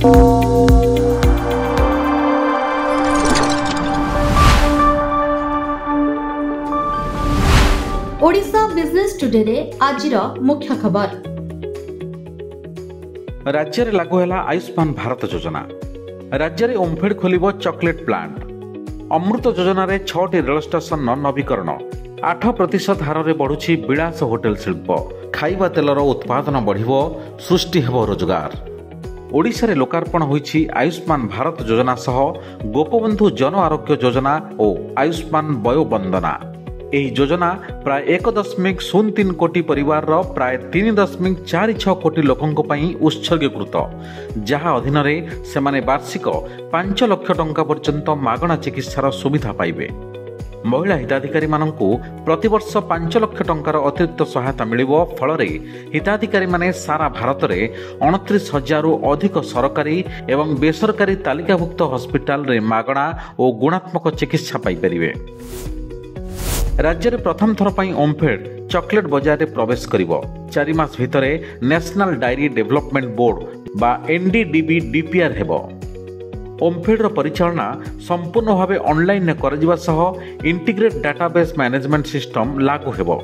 Odisha business today रे आजिर मुख्य खबर। राज्य में लागू है आयुष्मान भारत योजना। राज्य में ओमफेड खोलिबो चॉकलेट प्लांट। अमृत योजना रे 6टी रेल स्टेशन नवीकरण। 8% हार में बढ़ुछि विलास होटेल शिल्प। खाइबा तेलर उत्पादन बढ़िबो, सृष्टि हेबो रोजगार। ओडिशा रे लोकार्पण होईछि आयुष्मान भारत योजना सह गोपबंधु जन आरोग्य योजना और आयुष्मान वयो वंदना। ଏହି ଯୋଜନା ପ୍ରାୟ 1.03 କୋଟି ପରିବାରର ପ୍ରାୟ 3.46 କୋଟି ଲୋକଙ୍କ ପାଇଁ ଉତ୍ସର୍ଗୀକୃତ, ଯାହା ଅଧୀନରେ ସେମାନେ ବାର୍ଷିକ 5 ଲକ୍ଷ ଟଙ୍କା ପର୍ଯ୍ୟନ୍ତ ମାଗଣା ଚିକିତ୍ସାର ସୁବିଧା ପାଇବେ। ମହିଳା ହିତାଧିକାରୀମାନଙ୍କୁ ପ୍ରତିବର୍ଷ 5 ଲକ୍ଷ ଟଙ୍କାର ଅତିରିକ୍ତ ସହାୟତା ମିଳିବ। ଫଳରେ ହିତାଧିକାରୀମାନେ ସାରା ଭାରତରେ 29,000ରୁ ଅଧିକ ସରକାରୀ ଏବଂ ବେସରକାରୀ ତାଲିକାଭୁକ୍ତ ହସ୍ପିଟାଲରେ ମାଗଣା ଓ ଗୁଣାତ୍ମକ ଚିକିତ୍ସା ପାଇପାରିବେ। राज्य में प्रथम थर पर ओमफेड चॉकलेट बाजार में प्रवेश करिब। 4 मास भितर नेशनल डायरी डेवलपमेंट बोर्ड बा एनडीडीबी डीपीआर हेबो। ओमफेड परिचालना संपूर्ण भाव ऑनलाइन कर सह इंटीग्रेट डाटाबेस मैनेजमेंट सिस्टम लागू हेबो।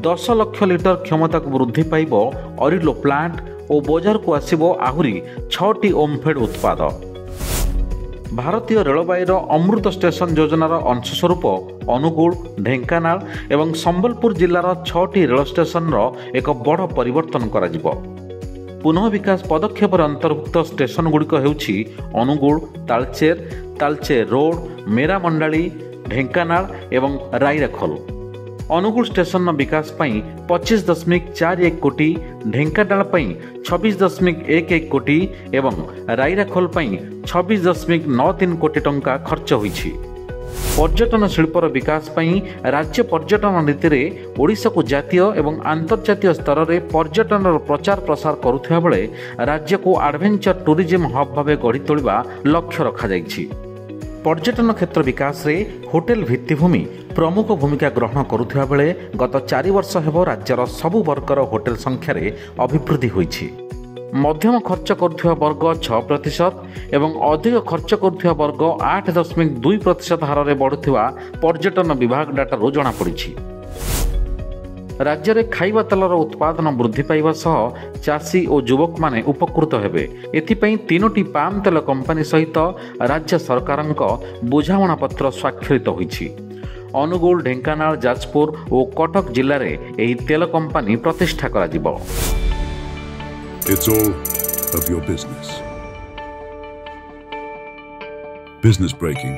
10 लाख लिटर क्षमता को वृद्धि पाइब अरिलो प्लांट और बाजार को आसिबो आहुरी 6टी ओमफेड उत्पाद। भारतीय रेलवाईर अमृत स्टेशन योजनार अंशस्वरूप अनुगुल, ढेंकानाल एवं संबलपुर जिलार 6टी रेल स्टेशन एक बड़ परिवर्तन करा जिवो। पुनः विकास पदक्षेप अंतर्भुक्त स्टेशन गुड़िक हेउछि अनुगुल, तालचेर रोड, मेरामंडाली, ढेंकानाल एवं रायरखोल। अनुगुल स्टेशन विकास पई 25.41 कोटी, ढेंकानाल पई 26.11 कोटी एवं रायरखोल पई 26.93 कोटी टंका खर्च होईछि। पर्यटन शिल्पर विकास पई राज्य पर्यटन नीति रे ओडिशा को जातीय एवं अंतर्जातीय स्तर में पर्यटन प्रचार प्रसार करुथिबा बेले राज्य को एडवेंचर टूरिज्म हब भाव गढ़ी तोलिबा लक्ष्य रखा जाइछि। पर्यटन क्षेत्र विकास रे होटेल भित्तिभूमि प्रमुख भूमिका ग्रहण करुथिबा बेले गत 4 वर्ष हेबो राज्यर सबु वर्गर होटेल संख्यार अभिवृद्धि होईछि। मध्यम खर्च करुथिबा वर्ग 6% एवं अधिक खर्च करुथिबा वर्ग 8.2% हार में बढ़ुथिबा पर्यटन विभाग डाटारू जଣା पड़िछि। राज्य में खाइबा तेलर उत्पादन वृद्धि पाइबा सह चाषी और युवक माने उपकृत हेबे। एथिपई 3टी पाम तेल कंपनी सहित राज्य सरकारक बुझामणा पत्र स्वाक्षरित होईछि। अनुगुल, ढेंकानाल, जाजपुर और कटक जिले में एही तेल कंपनी प्रतिष्ठा करा जिवो। It's all of your business. Business breaking.